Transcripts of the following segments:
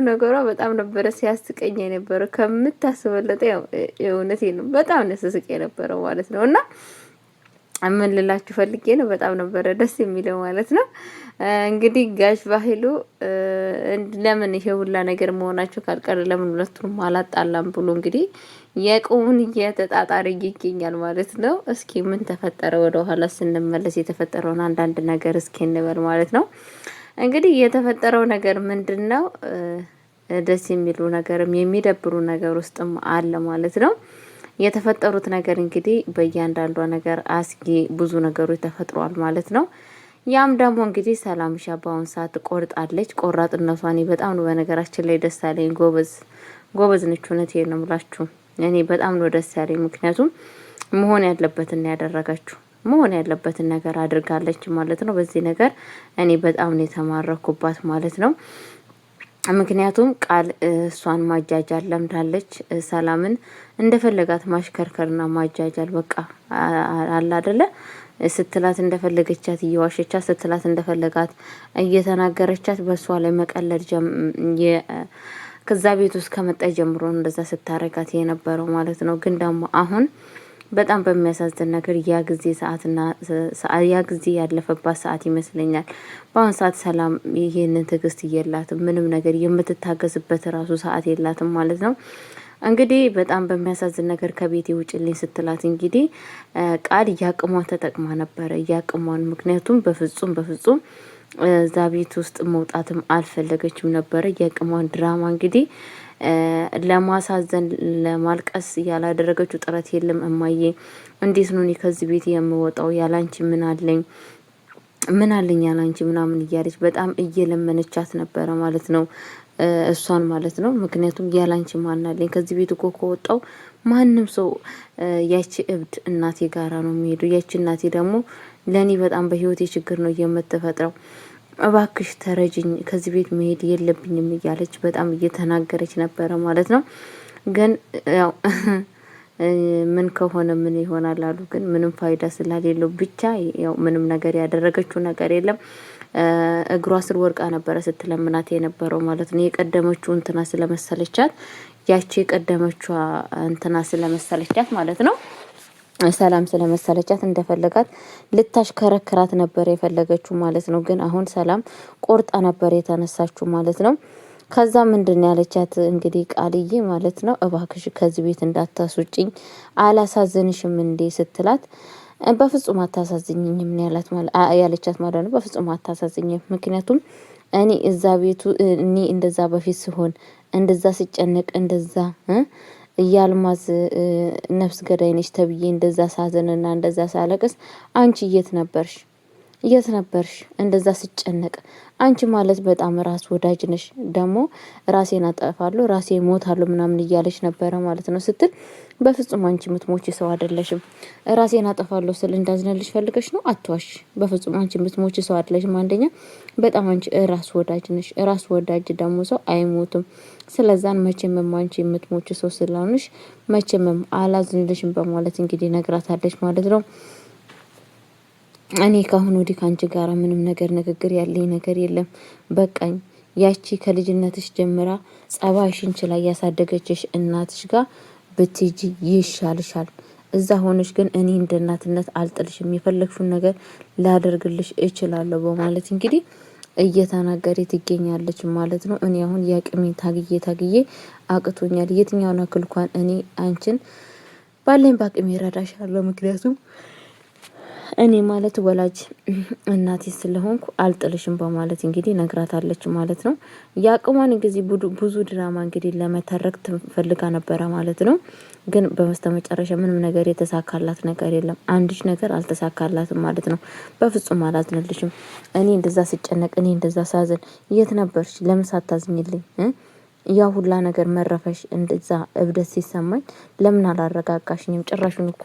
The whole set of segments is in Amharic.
ነገሯ በጣም ነበረ ሲያስቀኝ የነበረው ከምታስበለጠ ያው እውነቴን ነው በጣም ነው ሲስቅ የነበረው ማለት ነው። እና ምን ልላችሁ ፈልጌ ነው በጣም ነበረ ደስ የሚለው ማለት ነው። እንግዲህ ጋሽ ባህሉ ለምን ይሄ ሁላ ነገር መሆናቸው ካልቀረ ለምን ሁለቱንም አላጣላም ብሎ እንግዲህ የቁሙን እየተጣጣረ ይገኛል ማለት ነው። እስኪ ምን ተፈጠረ ወደ ኋላ ስንመለስ የተፈጠረውን አንዳንድ ነገር እስኪ እንበል ማለት ነው። እንግዲህ የተፈጠረው ነገር ምንድነው? ደስ የሚሉ ነገርም የሚደብሩ ነገር ውስጥም አለ ማለት ነው። የተፈጠሩት ነገር እንግዲህ በእያንዳንዷ ነገር አስጊ ብዙ ነገሮች ተፈጥሯል ማለት ነው። ያም ደግሞ እንግዲህ ሰላምሻ በአሁን ሰዓት ቆርጣለች። ቆራጥነቷ እኔ በጣም ነው በነገራችን ላይ ደስ ያለኝ። ጎበዝ ነች። እውነቴን ነው የምላችሁ እኔ በጣም ነው ደስ ያለኝ። ምክንያቱም መሆን ያለበትን ያደረጋችሁ መሆን ያለበትን ነገር አድርጋለች ማለት ነው። በዚህ ነገር እኔ በጣም ነው የተማረኩባት ማለት ነው። ምክንያቱም ቃል እሷን ማጃጃል ለምዳለች። ሰላምን እንደፈለጋት ማሽከርከርና ማጃጃል በቃ አለ አይደለ ስትላት እንደፈለገቻት እየዋሸቻት ስትላት እንደፈለጋት እየተናገረቻት በሷ ላይ መቀለድ ከዛ ቤት ውስጥ ከመጣ ጀምሮ እንደዛ ስታረጋት የነበረው ማለት ነው። ግን ደግሞ አሁን በጣም በሚያሳዝን ነገር ያ ጊዜ ያለፈባት ሰዓት ይመስለኛል። በአሁን ሰዓት ሰላም ይሄንን ትዕግስት የላትም። ምንም ነገር የምትታገዝበት ራሱ ሰዓት የላትም ማለት ነው። እንግዲህ በጣም በሚያሳዝን ነገር ከቤቴ ውጭልኝ ስትላት እንግዲህ ቃል እያቅሟን ተጠቅማ ነበረ እያቅሟን። ምክንያቱም በፍጹም እዛ ቤት ውስጥ መውጣትም አልፈለገችም ነበረ። እያቅሟን ድራማ እንግዲህ ለማሳዘን ለማልቀስ ያላደረገችው ጥረት የለም። እማዬ እንዴት ነው እኔ ከዚህ ቤት የምወጣው? ያላንቺ ምን አለኝ ያላንቺ ምናምን እያለች በጣም እየለመነቻት ነበረ ማለት ነው። እሷን ማለት ነው። ምክንያቱም ያላንቺ ማን አለኝ? ከዚህ ቤት እኮ ከወጣው ማንም ሰው ያቺ እብድ እናቴ ጋራ ነው የሚሄዱ። ያቺ እናቴ ደግሞ ለኔ በጣም በህይወቴ ችግር ነው የምትፈጥረው። እባክሽ ተረጅኝ፣ ከዚህ ቤት መሄድ የለብኝም እያለች በጣም እየተናገረች ነበረ ማለት ነው። ግን ያው ምን ከሆነ ምን ይሆናል አሉ። ግን ምንም ፋይዳ ስላሌለው ብቻ ያው ምንም ነገር ያደረገችው ነገር የለም። እግሯ ስር ወርቃ ነበረ ስትለምናት የነበረው ማለት ነው። የቀደመችው እንትና ስለመሰለቻት ያቺ የቀደመችው እንትና ስለመሰለቻት ማለት ነው። ሰላም ስለመሰለቻት እንደፈለጋት ልታሽከረክራት ነበር የፈለገችው ማለት ነው። ግን አሁን ሰላም ቆርጣ ነበር የተነሳችው ማለት ነው። ከዛ ምንድን ያለቻት እንግዲህ ቃልዬ ማለት ነው፣ እባክሽ ከዚህ ቤት እንዳታስውጭኝ አላሳዝንሽም እንዴ ስትላት፣ በፍጹም አታሳዝኝኝም ያለቻት ማለት ነው። በፍጹም አታሳዝኝም፣ ምክንያቱም እኔ እዛ ቤቱ እኔ እንደዛ በፊት ሲሆን እንደዛ ሲጨነቅ እንደዛ እያልማዝ ነፍስ ገዳይ ነች ተብዬ እንደዛ ሳዘንና እንደዛ ሳለቅስ አንቺ የት ነበርሽ? እንደዛ ስጨነቅ አንቺ ማለት በጣም ራስ ወዳጅ ነሽ። ደግሞ ራሴን አጠፋለሁ ራሴ ሞታለሁ ምናምን እያለች ነበረ ማለት ነው ስትል፣ በፍጹም አንቺ የምትሞቺ ሰው አይደለሽም። ራሴን አጠፋለሁ ስል እንዳዝነልሽ ፈልገሽ ነው? አትዋሽ። በፍጹም አንቺ የምትሞቺ ሰው አይደለሽም። አንደኛ በጣም አንቺ ራስ ወዳጅ ነሽ። ራስ ወዳጅ ደግሞ ሰው አይሞትም። ስለዛን መቼም አንቺ የምትሞቺ ሰው ስለሆንሽ መቼም አላዝንልሽም በማለት እንግዲህ ነግራታለች ማለት ነው። እኔ ካሁን ወዲህ ካንቺ ጋር ምንም ነገር ንግግር ያለኝ ነገር የለም። በቃኝ። ያቺ ከልጅነትሽ ጀምራ ጸባይሽን ችላ ያሳደገችሽ እናትሽ ጋር ብትጂ ይሻልሻል። እዛ ሆነሽ ግን እኔ እንደ እናትነት አልጥልሽም፣ የፈለግሽውን ነገር ላደርግልሽ እችላለሁ በማለት እንግዲህ እየተናገረ ትገኛለች ማለት ነው። እኔ አሁን ያቅሜን ታግዬ አቅቶኛል። የትኛውን አክል እንኳን እኔ አንቺን ባለኝ ባቅሜ እረዳሻለሁ። ምክንያቱም እኔ ማለት ወላጅ እናቴ ስለሆንኩ አልጥልሽም በማለት እንግዲህ ነግራታለች ማለት ነው። የአቅሟን እንግዲህ ብዙ ድራማ እንግዲህ ለመተረክ ትፈልጋ ነበረ ማለት ነው። ግን በመስተመጨረሻ ምንም ነገር የተሳካላት ነገር የለም። አንድሽ ነገር አልተሳካላትም ማለት ነው። በፍጹም አላዝንልሽም። እኔ እንደዛ ስጨነቅ እኔ እንደዛ ሳዝን የት ነበርሽ? ለምን ሳታዝኝልኝ? ያ ሁላ ነገር መረፈሽ እንደዛ እብደት ሲሰማኝ ለምን አላረጋጋሽኝም? ጭራሹን እኮ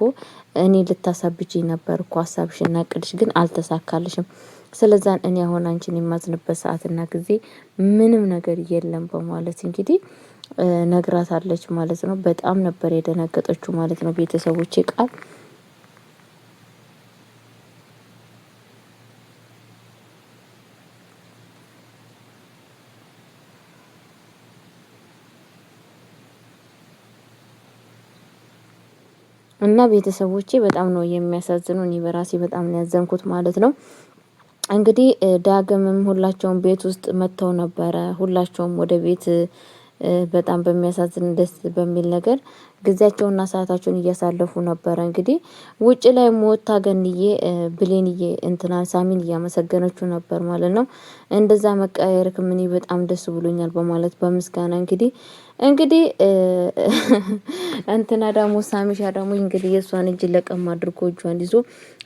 እኔ ልታሳብጂኝ ነበር እኮ ሀሳብሽና እቅድሽ፣ ግን አልተሳካልሽም። ስለዛን እኔ አሁን አንቺን የማዝንበት ሰዓትና ጊዜ ምንም ነገር የለም በማለት እንግዲህ ነግራታለች ማለት ነው። በጣም ነበር የደነገጠችው ማለት ነው። ቤተሰቦቼ ቃል እና ቤተሰቦቼ በጣም ነው የሚያሳዝኑ። እኔ በራሴ በጣም ነው ያዘንኩት ማለት ነው። እንግዲህ ዳግምም ሁላቸውም ቤት ውስጥ መጥተው ነበረ። ሁላቸውም ወደ ቤት በጣም በሚያሳዝን ደስ በሚል ነገር ጊዜያቸውና ሰዓታቸውን እያሳለፉ ነበረ። እንግዲህ ውጭ ላይ ሞታ ገንዬ ብሌንዬ እንትናን ሳሚን እያመሰገነችው ነበር ማለት ነው። እንደዛ መቀየር ክምኒ በጣም ደስ ብሎኛል በማለት በምስጋና እንግዲህ እንትና ደግሞ ሳሚሻ ደግሞ እንግዲህ የእሷን እጅ ለቀም አድርጎ እጇን ይዞ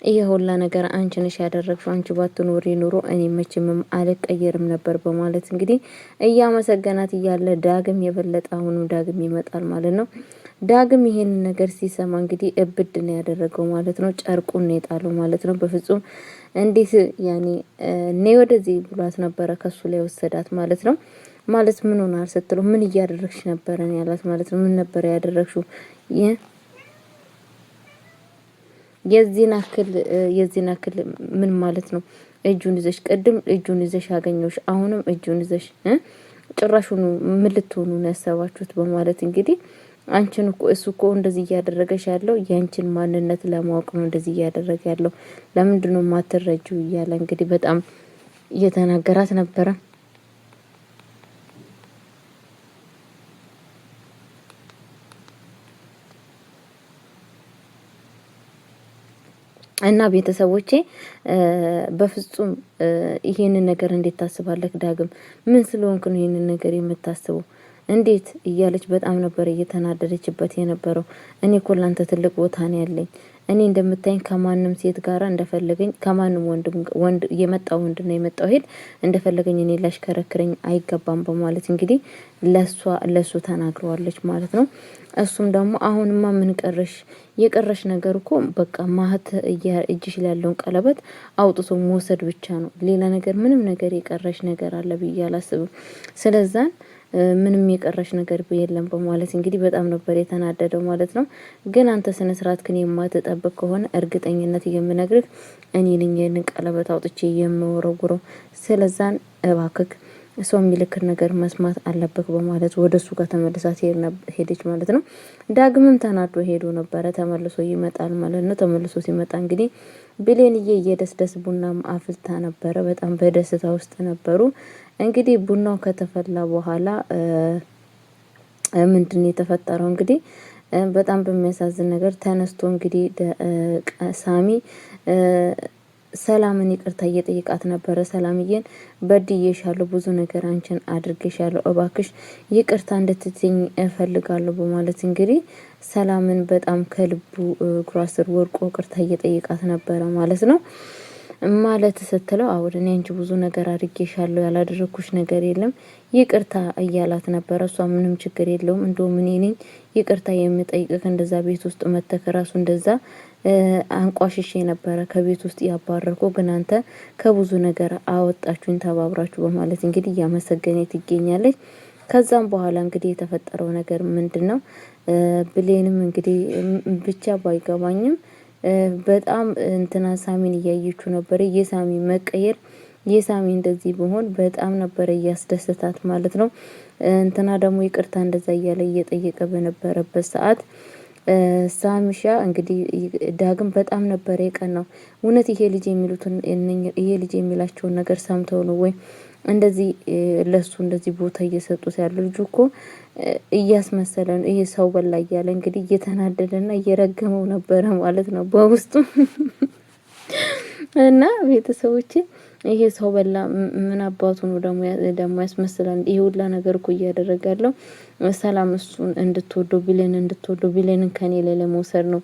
ይሄ ሁላ ነገር አንቺ ነሽ ያደረግሽው፣ አንቺ ባትኖሪ ኑሮ እኔ መቼም አልቀየርም ነበር በማለት እንግዲህ እያመሰገናት እያለ ዳግም የበለጠ አሁንም ዳግም ይመጣል ማለት ነው። ዳግም ይሄን ነገር ሲሰማ እንግዲህ እብድ ነው ያደረገው ማለት ነው። ጨርቁን ነው የጣለው ማለት ነው። በፍጹም እንዴት ያኔ እኔ ወደዚህ ብሏት ነበረ ከሱ ላይ ወሰዳት ማለት ነው። ማለት ምን ሆናል ስትለው ምን እያደረግሽ ነበረ ያላት ማለት ነው። ምን ነበር ያደረግሽው? የዚህን አክል ምን ማለት ነው? እጁን ይዘሽ ቅድም እጁን ይዘሽ አገኘሽ፣ አሁንም እጁን ይዘሽ ጭራሹኑ ምን ልትሆኑ ነው ያሰባችሁት? በማለት እንግዲህ አንቺን እኮ እሱ እኮ እንደዚህ እያደረገሽ ያለው ያንቺን ማንነት ለማወቅ ነው እንደዚህ እያደረገ ያለው፣ ለምንድነው ማትረጂው? እያለ እንግዲህ በጣም እየተናገራት ነበረ። እና ቤተሰቦቼ በፍጹም ይሄንን ነገር እንዴት ታስባለህ ዳግም? ምን ስለሆንክ ነው ይሄንን ነገር የምታስበው? እንዴት እያለች በጣም ነበር እየተናደደችበት የነበረው። እኔ እኮ ላንተ ትልቅ ቦታ ነው ያለኝ። እኔ እንደምታይኝ ከማንም ሴት ጋራ እንደፈለገኝ ከማንም ወንድ የመጣው ወንድ ነው የመጣው ሄድ እንደፈለገኝ እኔ ላሽከረክረኝ አይገባም በማለት እንግዲህ ለሱ ተናግረዋለች ማለት ነው። እሱም ደግሞ አሁንማ ምን ቀረሽ? የቀረሽ ነገር እኮ በቃ ማህት እጅሽ ላይ ያለውን ቀለበት አውጥቶ መውሰድ ብቻ ነው። ሌላ ነገር ምንም ነገር የቀረሽ ነገር አለ ብዬ አላስብም። ስለዛን ምንም የቀረሽ ነገር የለም በማለት እንግዲህ በጣም ነበር የተናደደው ማለት ነው። ግን አንተ ስነ ስርዓት ግን የማትጠብቅ ከሆነ እርግጠኝነት የምነግርህ እኔ ነኝ ይሄንን ቀለበት አውጥቼ የምወረውረው። ስለዛን እባክክ ሰው የሚልክር ነገር መስማት አለበት በማለት ወደሱ ጋር ተመልሳ ሄደች ማለት ነው። ዳግምም ተናዶ ሄዶ ነበረ። ተመልሶ ይመጣል ማለት ነው። ተመልሶ ሲመጣ እንግዲህ ብሌንዬ የደስደስ ቡናም አፍልታ ነበረ። በጣም በደስታ ውስጥ ነበሩ። እንግዲህ ቡናው ከተፈላ በኋላ ምንድነው የተፈጠረው? እንግዲህ በጣም በሚያሳዝን ነገር ተነስቶ እንግዲህ ሳሚ ሰላምን ይቅርታ እየጠየቃት ነበረ። ሰላምዬን በድዬሻለሁ፣ ብዙ ነገር አንቺን አድርጌሻለሁ፣ እባክሽ ይቅርታ እንድትትኝ እፈልጋለሁ በማለት እንግዲህ ሰላምን በጣም ከልቡ እግሯ ስር ወድቆ ይቅርታ እየጠየቃት ነበረ ማለት ነው። ማለት ስትለው አሁን እኔ አንቺ ብዙ ነገር አድርጌሻለሁ፣ ያላደረኩሽ ነገር የለም ይቅርታ እያላት ነበረ። እሷ ምንም ችግር የለውም እንደውም እኔ ነኝ ይቅርታ የምጠይቅህ፣ እንደዛ ቤት ውስጥ መተክ ራሱ እንደዛ አንቋሽሽ ነበረ ከቤት ውስጥ ያባረርኩ፣ ግን አንተ ከብዙ ነገር አወጣችሁኝ ተባብራችሁ በማለት እንግዲህ እያመሰገነ ትገኛለች። ከዛም በኋላ እንግዲህ የተፈጠረው ነገር ምንድነው? ብሌንም እንግዲህ ብቻ ባይገባኝም በጣም እንትና ሳሚን እያየችው ነበር። የሳሚ መቀየር የሳሚ እንደዚህ በሆን በጣም ነበር እያስደሰታት ማለት ነው። እንትና ደግሞ ይቅርታ እንደዛ እያለ እየጠየቀ በነበረበት ሰዓት ሳሚሻ እንግዲህ ዳግም በጣም ነበር የቀናው። እውነት ይሄ ልጅ የሚሉትን ይሄ ልጅ የሚላቸውን ነገር ሰምተው ነው ወይ እንደዚህ ለሱ እንደዚህ ቦታ እየሰጡት ያለው? ልጁ እኮ እያስመሰለ ነው ይሄ ሰው በላ እያለ እንግዲህ እየተናደደና እየረገመው ነበረ ማለት ነው በውስጡ እና ቤተሰቦቼ ይሄ ሰው በላ ምን አባቱ ነው ደግሞ ያስመስላል። ይሄ ሁላ ነገር እኮ እያደረገ ያለው ሰላም እሱን እንድትወደው ቢሌንን ከኔ ላይ ለመውሰድ ነው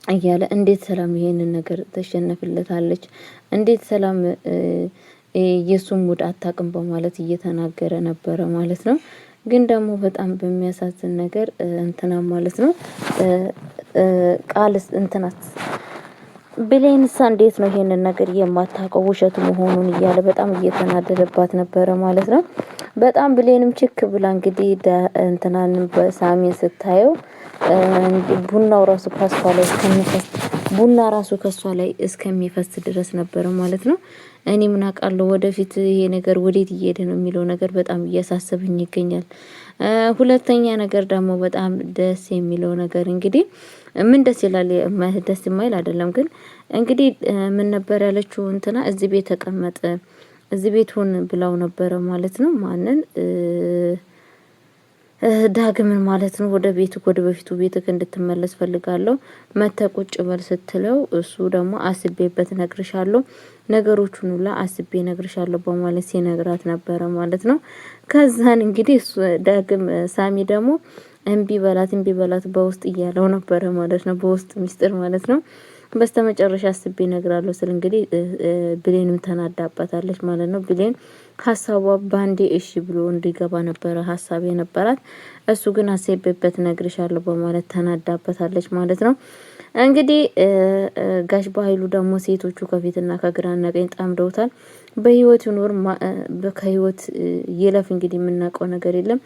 እያለ እንዴት ሰላም ይሄንን ነገር ተሸነፍለታለች? እንዴት ሰላም የሱም ሙድ አታውቅም በማለት እየተናገረ ነበረ ማለት ነው። ግን ደግሞ በጣም በሚያሳዝን ነገር እንትና ማለት ነው ቃልስ እንትናት ብሌንሳ እንዴት ነው ይሄንን ነገር የማታውቀው ውሸት መሆኑን እያለ በጣም እየተናደደባት ነበረ ማለት ነው። በጣም ብሌንም ችክ ብላ እንግዲህ እንትናን በሳሚን ስታየው ቡናው ራሱ ከሷ ላይ እስከሚፈስ ቡና ራሱ ከሷ ላይ እስከሚፈስ ድረስ ነበረ ማለት ነው። እኔ ምን አውቃለሁ ወደፊት ይሄ ነገር ወዴት እየሄደ ነው የሚለው ነገር በጣም እያሳሰበኝ ይገኛል። ሁለተኛ ነገር ደግሞ በጣም ደስ የሚለው ነገር እንግዲህ ምን ደስ ይላል? ደስ የማይል አይደለም። ግን እንግዲህ ምን ነበር ያለችው እንትና እዚህ ቤት ተቀመጠ እዚህ ቤት ሁን ብላው ነበረ ማለት ነው። ማንን ዳግምን ማለት ነው። ወደ ቤቱ ወደ በፊቱ ቤትክ እንድትመለስ ፈልጋለሁ መተ ቁጭ በል ስትለው እሱ ደግሞ አስቤበት ነግርሻለሁ፣ ነገሮቹን ሁላ አስቤ ነግርሻለሁ በማለት ሲነግራት ነበረ ማለት ነው። ከዛን እንግዲህ እሱ ዳግም ሳሚ ደግሞ እምቢ በላት በውስጥ እያለው ነበረ ማለት ነው። በውስጥ ሚስጥር ማለት ነው። በስተመጨረሻ አስቤ እነግራለሁ ስል እንግዲህ ብሌንም ተናዳባታለች ማለት ነው። ብሌን ሀሳቧ ባንዴ እሺ ብሎ እንዲገባ ነበረ ሀሳብ የነበራት። እሱ ግን አስቤበት እነግርሻለሁ በማለት ተናዳበታለች ማለት ነው። እንግዲህ ጋሽ በኃይሉ ደግሞ ሴቶቹ ከፊትና ከግራና ቀኝ ጣምደውታል። በህይወት ይኖር ከህይወት ይለፍ እንግዲህ የምናውቀው ነገር የለም።